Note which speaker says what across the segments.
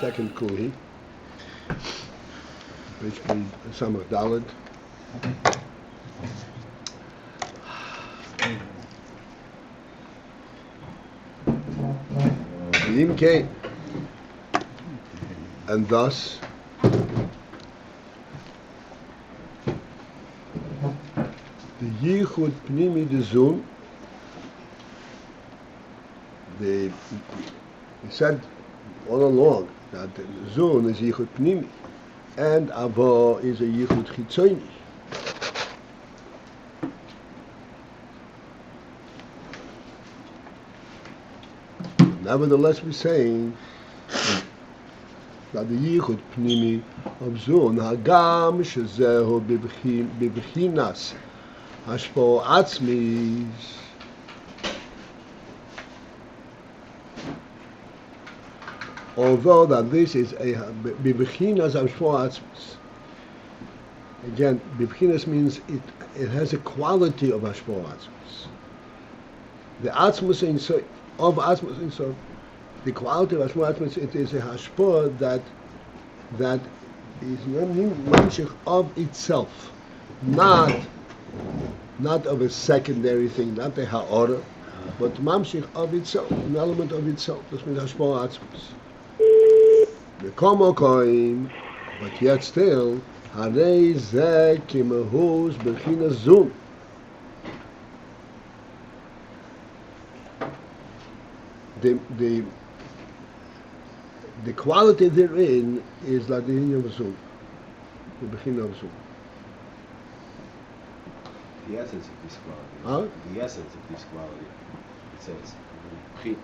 Speaker 1: second kuli, basically Samach Daled. Yim came, and thus the Yichud Pnimi de Zun, he said all along that Zun is Yichud Pnimi and Avo is a Yichud Chitzoni. Nevertheless, we're saying that the Yichud Pnimi of Zun Hagam Shezehu Bibchinas Hashpo Atzmis, although that this is a Bibchinas Hashpo Atzmis. Again, Bibchinas means it has a quality of Hashpo Atzmis. The Atzmus of Atzmus in so the quality of Hashpo Atzmus, it is a Hashpo that is mamshich of itself, not of a secondary thing, not a ha'ora, but mamshich of itself, an element of itself. This means Hashpo Atzmus. The komokoim, but yet still, harei zeh kimehus b'chinas zun. The quality therein is like the Inyan of Zun, the Bechina of Zun.
Speaker 2: The essence of this quality.
Speaker 1: Huh?
Speaker 2: The essence of this quality. It says, the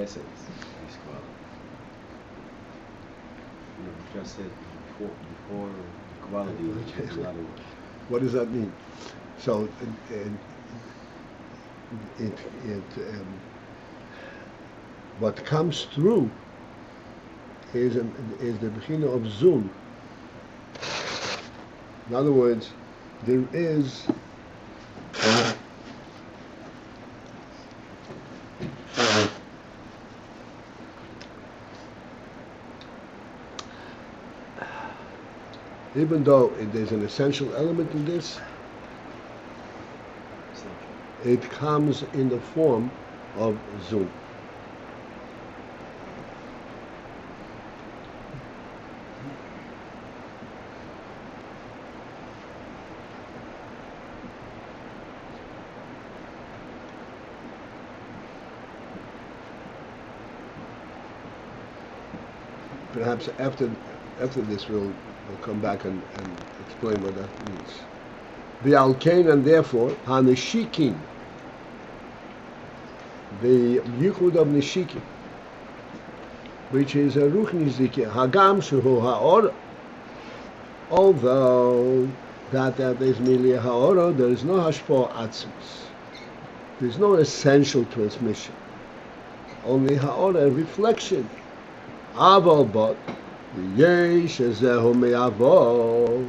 Speaker 2: essence of this quality. You just said before quality, which is a lot of work.
Speaker 1: What does that mean? So, what comes through is the Bechina of Zun. In other words, there is even though there's an essential element in this, it comes in the form of Zun. Perhaps after this we'll come back and explain what that means. The Alkain, and therefore Haneshikin, the Yichud of Neshikin, which is a Ruch Nizike, Hagam Shehu Ha'or, although that is merely a Ha'or, there is no Hashpo Atzmus. There is no essential transmission. Only Ha'or, a reflection. Aval but, the Yesh Ezehu Me'avo,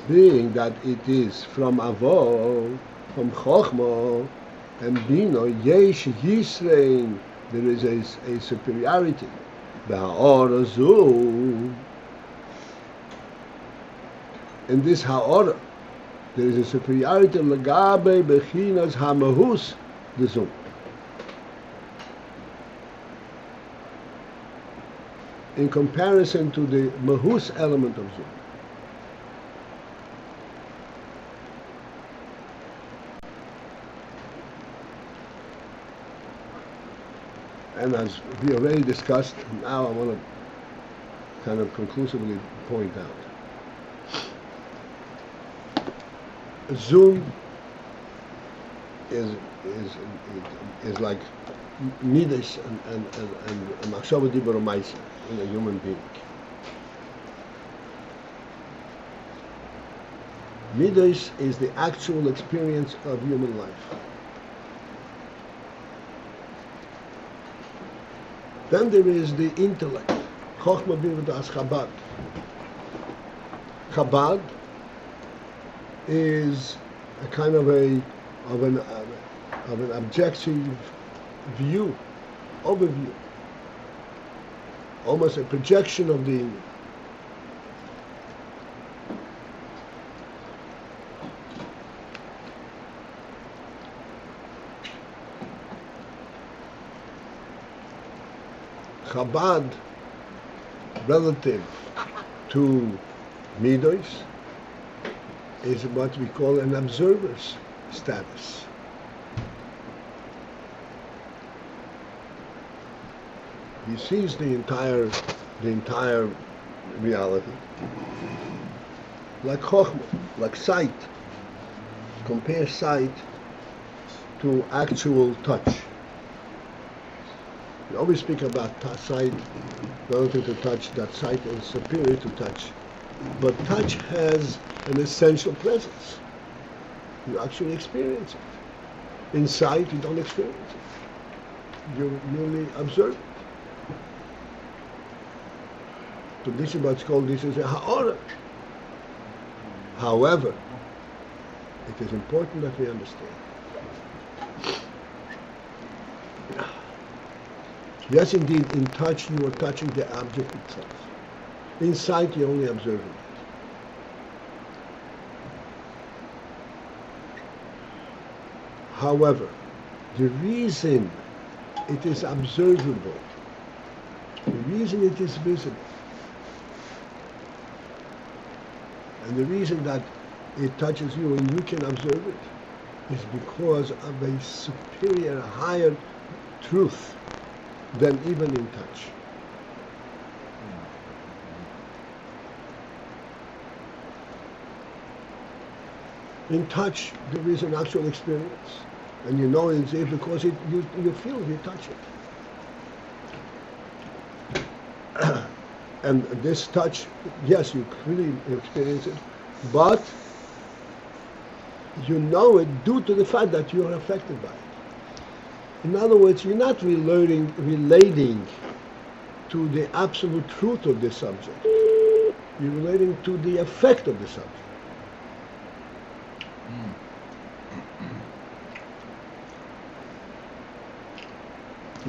Speaker 1: being that it is from Avo, from Chochmo, and Bino, Yesh Yisrein, there is a superiority. Ba'or Zu, in this Ha'or, there is a superiority, Lagabe Bechinas Hamahus, the Zu. In comparison to the Mahus element of Zu. And as we already discussed, now I want to kind of conclusively point out. Zun is like middot and machshava dibur u'maisa in a human being. Middot is the actual experience of human life. Then there is the intellect, chokhmah b'midas Chabad. Chabad is a kind of an objective view, overview almost a projection of the Inyan. Chabad, relative to middot, is what we call an observer's status. He sees the entire reality, like chokhmah, like sight. Compare sight to actual touch. We always speak about sight relative to touch, that sight is superior to touch. But touch has an essential presence. You actually experience it. In sight, you don't experience it. You merely observe it. So this is what's called, this is a ha'ara. However, it is important that we understand. Yes, indeed, in touch you are touching the object itself. In sight you're only observing it. However, the reason it is observable, the reason it is visible, and the reason that it touches you and you can observe it is because of a superior, higher truth than even in touch. In touch, there is an actual experience, and you know it's there because you feel it, you touch it. And this touch, yes, you clearly experience it, but you know it due to the fact that you are affected by it. In other words, you're not relating to the absolute truth of the subject. You're relating to the effect of the subject.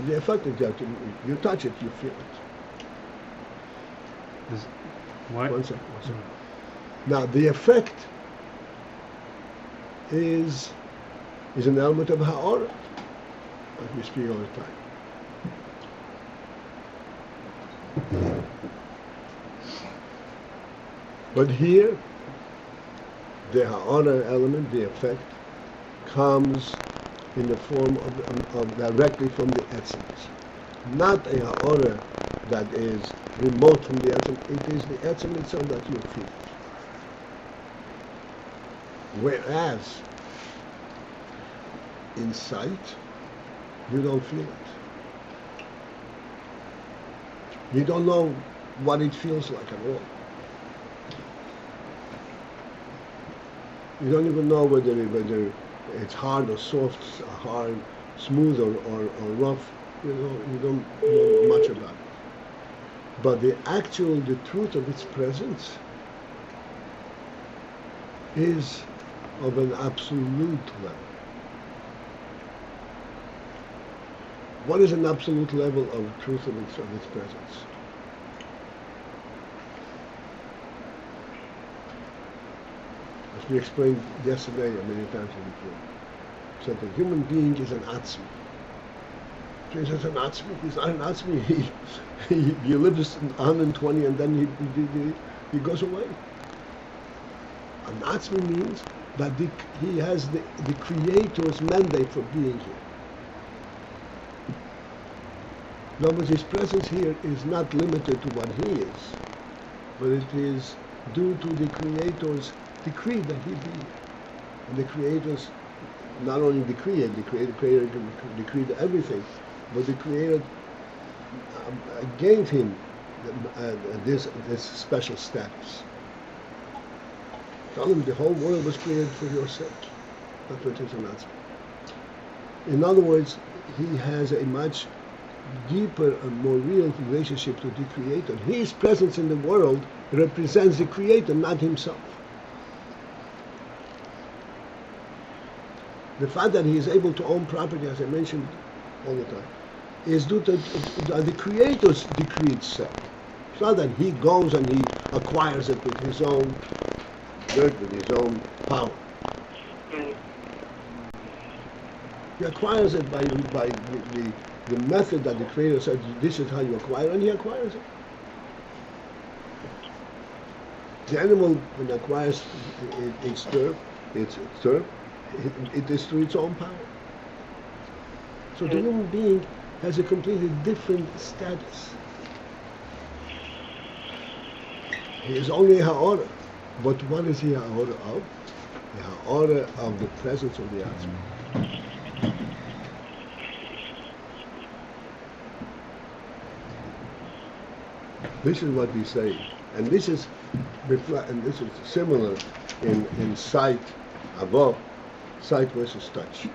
Speaker 1: The effect of that, you touch it, you feel it.
Speaker 3: What?
Speaker 1: One second. Now, the effect is an element of ha'ara, like we speak all the time. But here, the ha'ara element, the effect, comes in the form of directly from the essence. Not a ha'ara that is remote from the essence, it is the essence itself that you feel. Whereas, in sight, you don't feel it. You don't know what it feels like at all. You don't even know whether it's hard or soft, hard, smooth or rough. You don't know much about it. But the truth of its presence is of an absolute level. What is an absolute level of truth of its presence? As we explained yesterday and many times before, said the human being is an atzmi. So he says an atzmi. He's not an atzmi. He lives 120 and then he goes away. An atzmi means that he has the Creator's mandate for being here. In other words, his presence here is not limited to what he is, but it is due to the Creator's decree that he be here. And the Creator's not only decree it, the Creator decreed everything, but the Creator gave him this special status. Tell him the whole world was created for your sake. That's what is an atzmi. In other words, he has a much deeper and more real relationship to the Creator. His presence in the world represents the Creator, not himself. The fact that he is able to own property, as I mentioned all the time, is due to the Creator's decreed set. It's not that he goes and he acquires it with his own dirt, with his own power. He acquires it by the method that the Creator said, this is how you acquire, and he acquires it. The animal, when it acquires its turf, it is through its own power. So the human being has a completely different status. He is only a ha'ora. But what is he a ha'ora of? The ha'ora of the presence of the Atzma. This is what we say, and this is similar in sight, above, sight versus touch.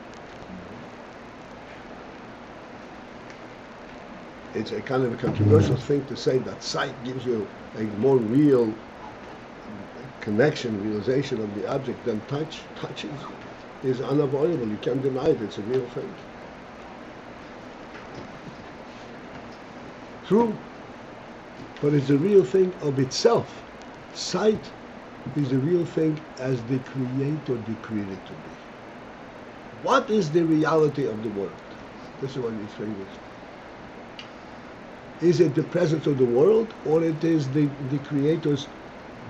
Speaker 1: It's a kind of a controversial thing to say that sight gives you a more real connection, realization of the object than touch. Touch is unavoidable. You can't deny it. It's a real thing. True, but it's the real thing of itself. Sight is the real thing as the Creator decreed it to be. What is the reality of the world? This is what he's saying. Is it the presence of the world, or it is the Creator's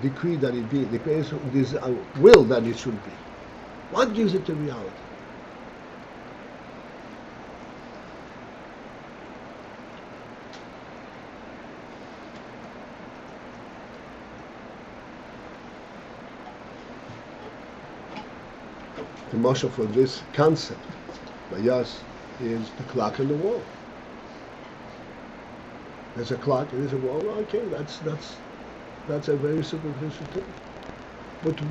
Speaker 1: decree that it be, the Creator's will that it should be? What gives it the reality? The mashal for this concept by us is the clock on the wall. There's a clock, there's a wall. Okay, that's a very superficial thing. But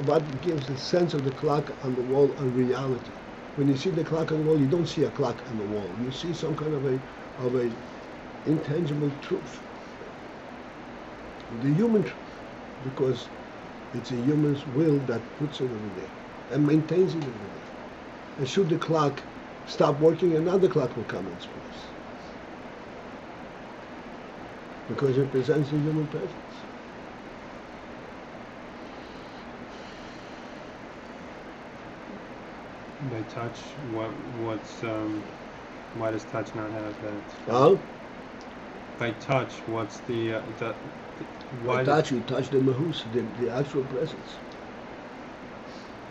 Speaker 1: what gives the sense of the clock on the wall a reality? When you see the clock on the wall, you don't see a clock on the wall. You see some kind of a intangible truth, the human truth, because it's a human's will that puts it over there and maintains it over there. And should the clock stop working, another clock will come in its place. Because it represents the human presence.
Speaker 3: By touch, why does touch not have that?
Speaker 1: Huh?
Speaker 3: By touch, what's the why?
Speaker 1: By touch, you touch the mahus, the actual presence.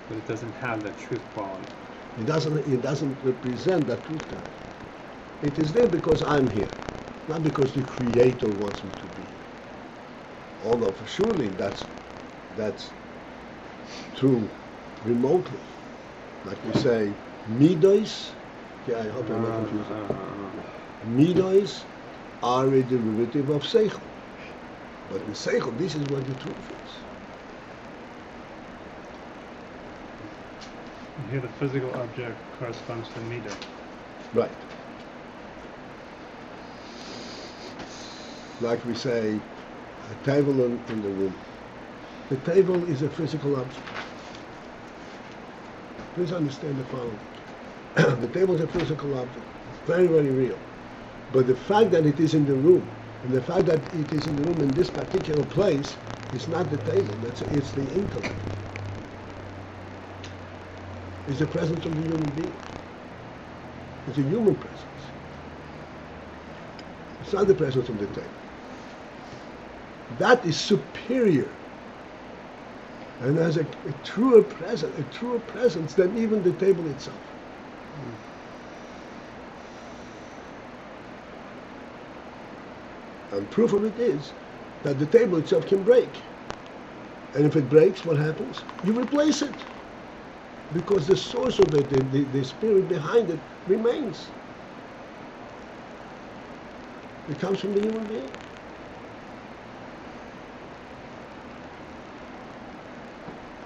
Speaker 3: But it doesn't have that truth quality.
Speaker 1: It doesn't represent that truth quality. It is there because I'm here, not because the Creator wants me to be. Although for surely that's true remotely. Like we say, middot. Yeah, I hope I'm not confusing. Middot are a derivative of seichel. But in seichel, this is what the truth is.
Speaker 4: Here the physical object corresponds to middot.
Speaker 1: Right. Like we say, a table in the room. The table is a physical object. Please understand the following. The table is a physical object, very, very real. But the fact that it is in the room, and the fact that it is in the room in this particular place, is not the table, it's the intellect. It's the presence of the human being. It's a human presence. It's not the presence of the table. That is superior and has a truer presence than even the table itself. And proof of it is that the table itself can break. And if it breaks, what happens? You replace it. Because the source of it, the spirit behind it, remains. It comes from the human being.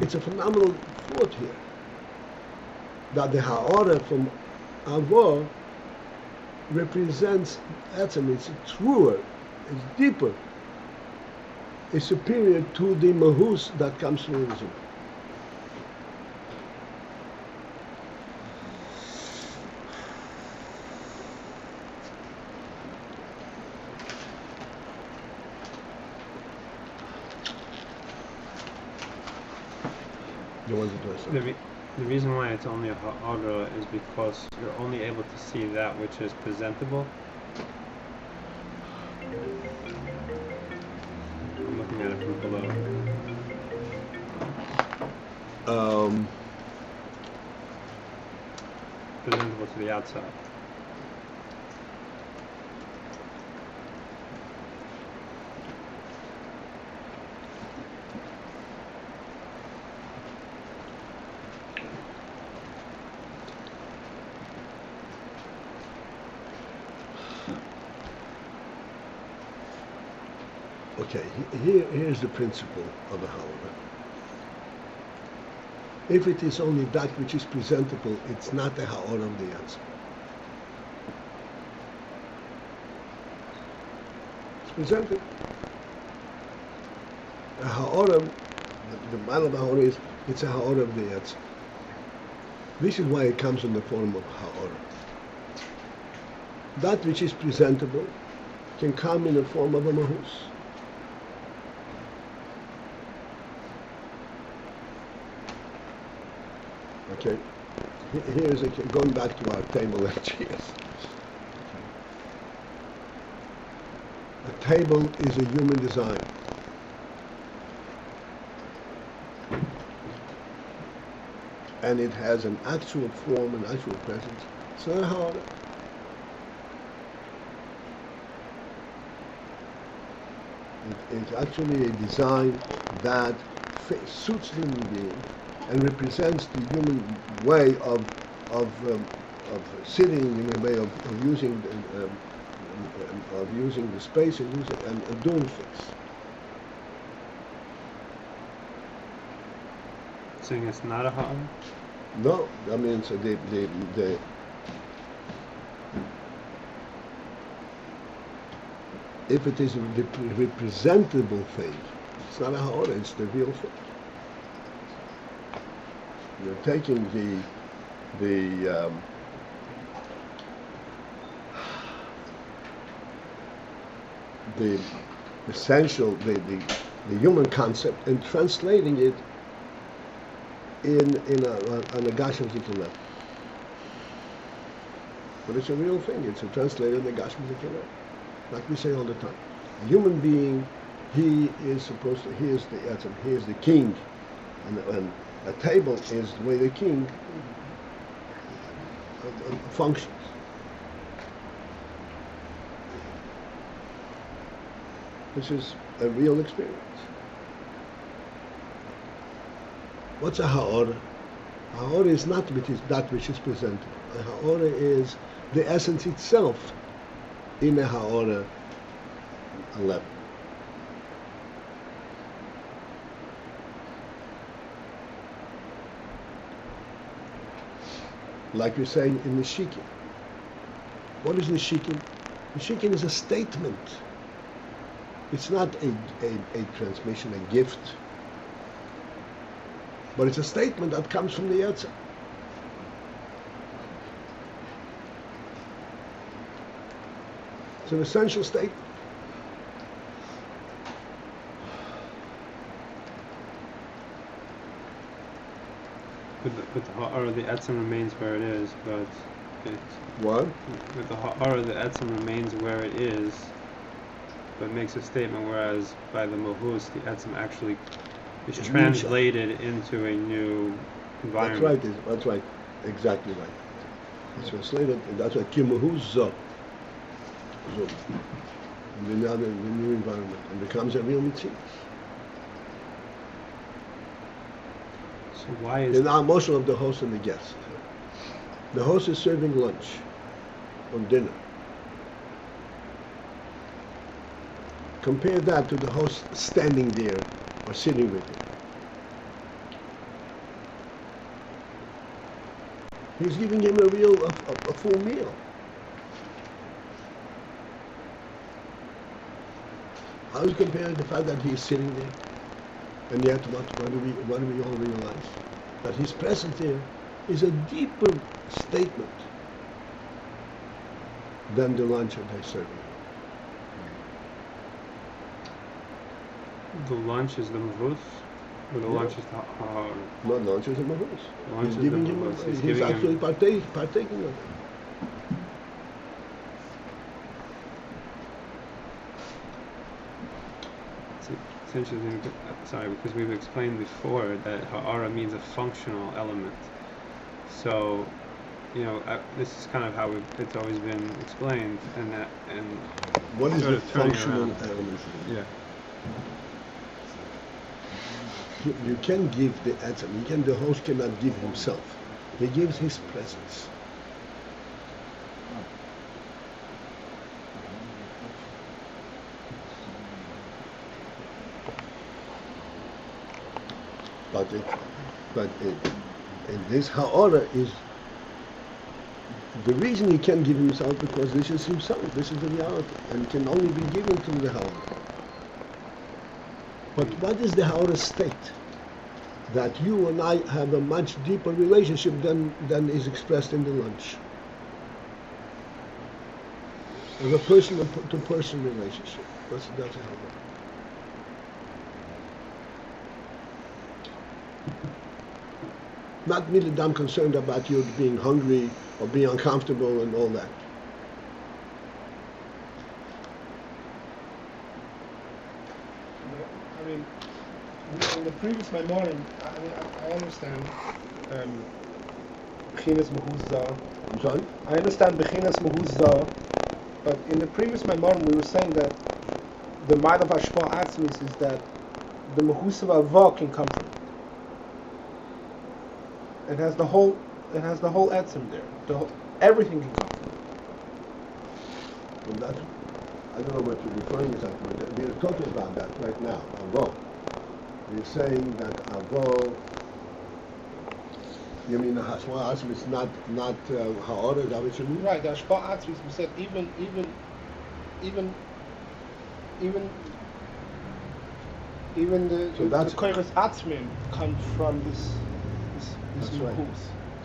Speaker 1: It's a phenomenal thought here. That the ha'ora from Avo represents Etzem. It's truer, it's deeper, it's superior to the mahus that comes from the Zoom. The ones that are
Speaker 3: The, the reason why it's only a ha'ara is because you're only able to see that which is presentable. I'm looking at it from below. Presentable to the outside.
Speaker 1: Okay, here's the principle of a ha'ara. If it is only that which is presentable, it's not a ha'ara of the answer. It's presented. A ha'ara, the man of a ha'ara is, it's a ha'ara of the answer. This is why it comes in the form of ha'ara. That which is presentable can come in the form of a mahus. Okay, here's going back to our table and chairs. A table is a human design. And it has an actual form, an actual presence. It's not hard. It's actually a design that suits the human being and represents the human way of sitting, in a way of using the space and doing things.
Speaker 3: Saying it's not a ha'ara?
Speaker 1: No, I mean, so the if it is a representable thing, it's not a ha'ara, it's the real thing. You're taking the essential, the human concept, and translating it in a gash of intellect. But it's a real thing. It's a translated gash of intellect, like we say all the time. A human being, he is the king, and a table is the way the king functions. This is a real experience. What's a ha'ara? A ha'ara is not that which is presented. A ha'ara is the essence itself in a ha'ara level. Like we say in Nishikin. What is Nishikin? Nishikin is a statement. It's not a transmission, a gift. But it's a statement that comes from the Yetzer. It's an essential statement.
Speaker 3: With the ha'ara, the etzem remains where it is, but
Speaker 1: What?
Speaker 3: With the ha'ara, the etzem remains where it is, but makes a statement, whereas by the mahus, the etzem actually is translated into a new environment.
Speaker 1: That's right, exactly right. It's translated, and that's why kimahus zo. The new environment, and becomes a real mitzvah.
Speaker 3: So why is
Speaker 1: the emotion of the host and the guest? The host is serving lunch or dinner. Compare that to the host standing there or sitting with him. He's giving him a full meal. How is comparing the fact that he's sitting there? And yet, what do we all realize? That his presence there is a deeper statement than the lunch that they're serving.
Speaker 3: the lunch is the mahus? But the lunch is the ha'ara.
Speaker 1: No, lunch is a mahus.
Speaker 3: The lunch
Speaker 1: He's
Speaker 3: is
Speaker 1: giving
Speaker 3: the
Speaker 1: him.
Speaker 3: mahus. He's
Speaker 1: He's
Speaker 3: giving
Speaker 1: actually
Speaker 3: him.
Speaker 1: partaking of it.
Speaker 3: It's interesting. Sorry, because we've explained before that ha'ara means a functional element. So, this is kind of how it's always been explained, and
Speaker 1: What is
Speaker 3: sort
Speaker 1: the
Speaker 3: of turning
Speaker 1: functional
Speaker 3: around.
Speaker 1: element?
Speaker 3: Yeah.
Speaker 1: You can give the atom. The host cannot give himself. He gives his presence. And this ha'ara is the reason he can give himself, because this is himself. This is the reality, and can only be given through the ha'ara. But what is the ha'ara state? That you and I have a much deeper relationship than is expressed in the lunch. As a person-to-person relationship. That's a ha'ara. Not merely I'm concerned about you being hungry or being uncomfortable and all that.
Speaker 5: I mean, in the previous Maimorim, I understand Bechinas Mehuzah.
Speaker 1: I'm sorry?
Speaker 5: I understand Bechinas Mehuzah, but in the previous Maimorim we were saying that the might of Hashpah Atzmis is that the Mehuzah Avah can come from it. It has the whole etzem there. Everything can come from it.
Speaker 1: Well, that's, I don't know what you're referring to, but we're talking about that right now. Avo. We're saying that Avo. You mean the Hashpah Atzmis is not ha'ara? Is that what you mean?
Speaker 5: Right, the Hashpah Atzmis, we said even the Koyres Atzmim come from this
Speaker 1: That's right.
Speaker 5: Mehuz.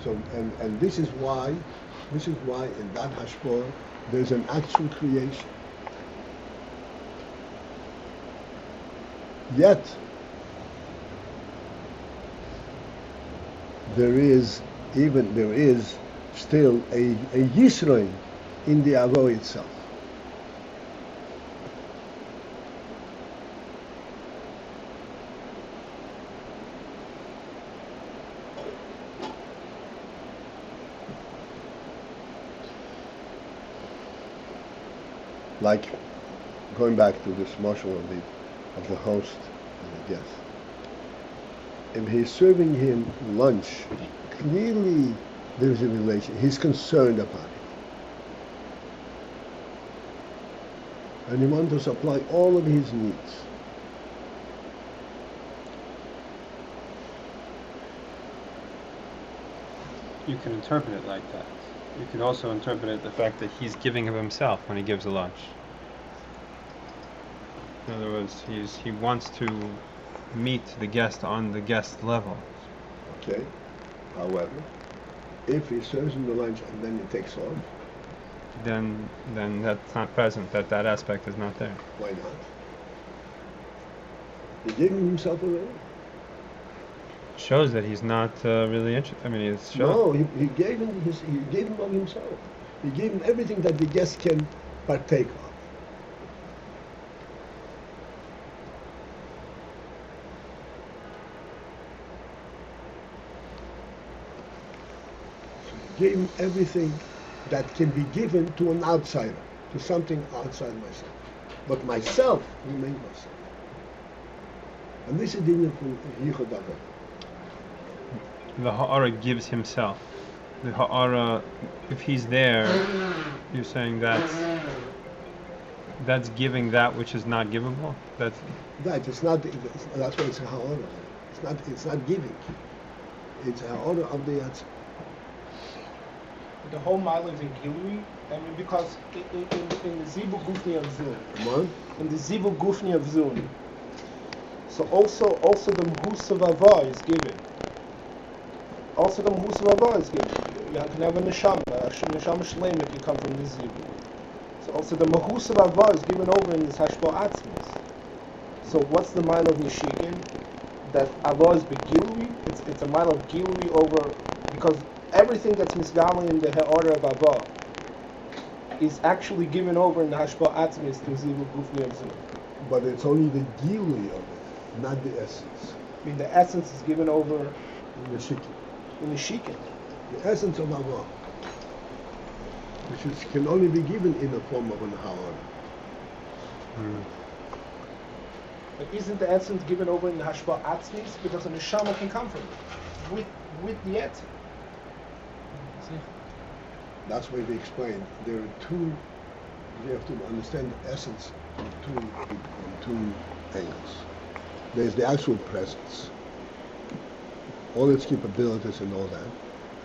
Speaker 1: So and this is why in that Hashpah there's an actual creation. Yet there is still a Yisroel in the Avo itself. Like going back to this marshal of the host and the guest. If he's serving him lunch, clearly there's a relation. He's concerned about it. And he wants to supply all of his needs.
Speaker 3: You can interpret it like that. You could also interpret it the fact that he's giving of himself when he gives the lunch. In other words, he wants to meet the guest on the guest level.
Speaker 1: Okay. However, if he serves him the lunch and then he takes off,
Speaker 3: Then that's not present. That aspect is not there.
Speaker 1: why not? He gave him himself already.
Speaker 3: Shows that he's not really interested. I mean, it's shows.
Speaker 1: No, he gave him of himself. He gave him everything that the guest can partake of. He gave him everything that can be given to an outsider, to something outside myself. But myself remains myself. And this is different from Yichud Avodah.
Speaker 3: The ha'ara gives himself. The ha'ara, if he's there, you're saying that's giving that which is not givable. That's
Speaker 1: Right, that's why it's a ha'ara. It's not giving. It's a ha'ara of the Yatzah.
Speaker 5: The whole mile is in Gilui, I mean, because in the Zibu Gufni of Zun,
Speaker 1: Come on.
Speaker 5: in the Zibu Gufni of Zun, so also the Mehus of Avah is given. Also the Mehus of Avah is given. You can have a Neshama Shlema can come from the Zibu. So also the Mehus of Avah is given over in this Hashpah Atzmis. So what's the mile of Yeshigin? that Allah is begilui. It's a mile of gilui over, because everything that's misgali in the order of Abba is actually given over in the Hashba Atzmis to Zivu Gufni of Zun.
Speaker 1: But it's only the gilui of it, not the essence.
Speaker 5: I mean, the essence is given over
Speaker 1: In the shiki.
Speaker 5: in the Shikin.
Speaker 1: The essence of Allah, which can only be given in the form of an Ha'or.
Speaker 5: But isn't the essence given over in the Hashba Atzmis? Because the Neshama can come from it with the Etzem. See?
Speaker 1: That's why we explained there are two. You have to understand the essence on two angles. There's the actual presence, all its capabilities and all that.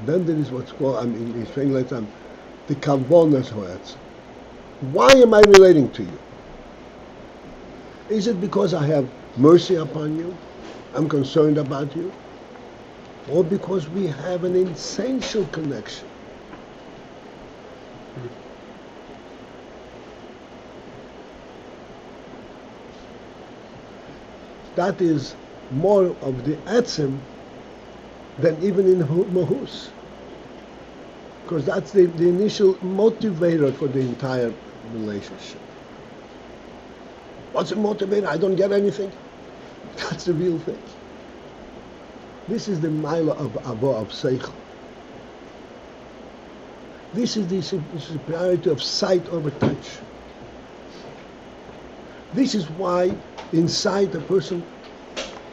Speaker 1: Then there is what's called, in English, the kavonas hoetz. Why am I relating to you? Is it because I have mercy upon you? I'm concerned about you? Or because we have an essential connection? That is more of the etzem than even in Mahus. Because that's the initial motivator for the entire relationship. What's the motivator? I don't get anything. That's the real thing. This is the mila of Abba, of Seichel. This is the superiority of sight over touch. This is why in sight a person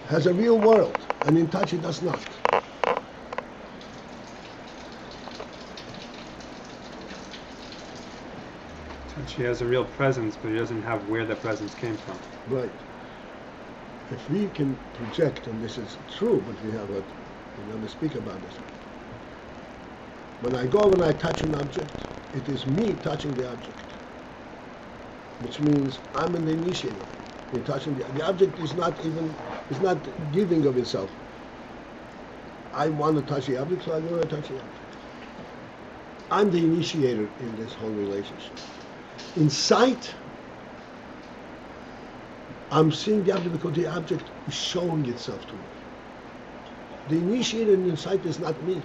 Speaker 1: has a real world, and in touch he does not.
Speaker 3: She has a real presence, but he doesn't have where the presence came from.
Speaker 1: Right. If we can project, and this is true, but we never speak about this. When I go and I touch an object, it is me touching the object, which means I'm an initiator in touching the object. Is not giving of itself. I want to touch the object, so I go and touch the object. I'm the initiator in this whole relationship. In sight, I'm seeing the object because the object is showing itself to me. The initiator in sight is not me.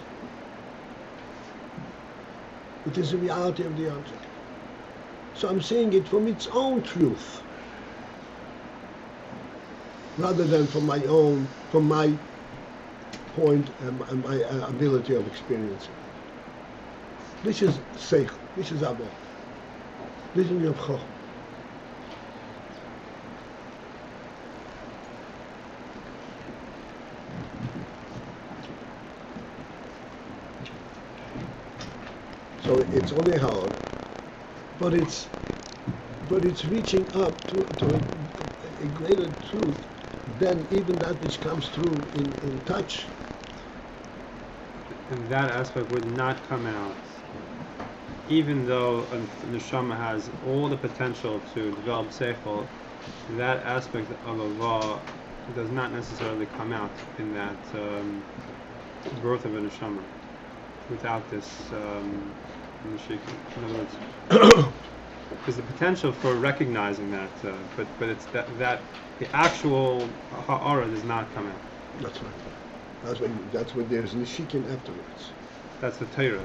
Speaker 1: It is the reality of the object. So I'm seeing it from its own truth, rather than from my point and my ability of experiencing. This is Seich, this is Abba. This is Yav Choch. So it's only hard, but it's reaching up to a greater truth than even that which comes through in touch.
Speaker 3: And that aspect would not come out, even though a neshama has all the potential to develop seichel. That aspect of Ava does not necessarily come out in that growth of a neshama without this neshika. In other words, there's the potential for recognizing that, but it's that the actual ha'ara does not come out.
Speaker 1: That's right. That's when there's nishikin afterwards.
Speaker 3: That's the Torah.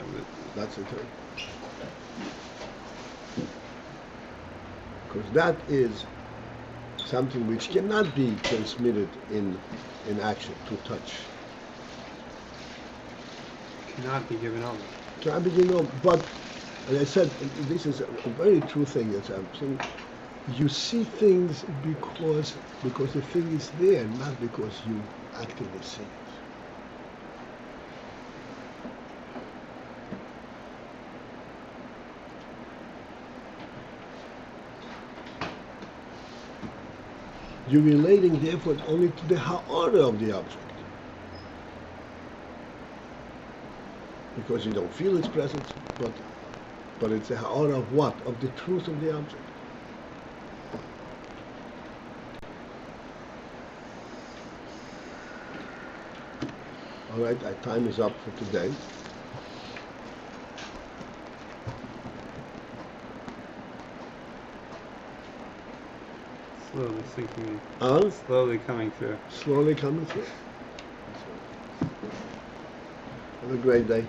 Speaker 1: That's the Torah. Because that is something which cannot be transmitted in action, to touch.
Speaker 3: Cannot be given over.
Speaker 1: Cannot be given over. But, as I said, this is a very true thing that I'm saying. You see things because the thing is there, not because you actively see it. You're relating, therefore, only to the ha'ara of the object. Because you don't feel its presence, but it's the ha'ara of what? Of the truth of the object. All right, our time is up for today.
Speaker 3: Slowly sinking in.
Speaker 1: Huh?
Speaker 3: Slowly coming through.
Speaker 1: Slowly coming through. Have a great day.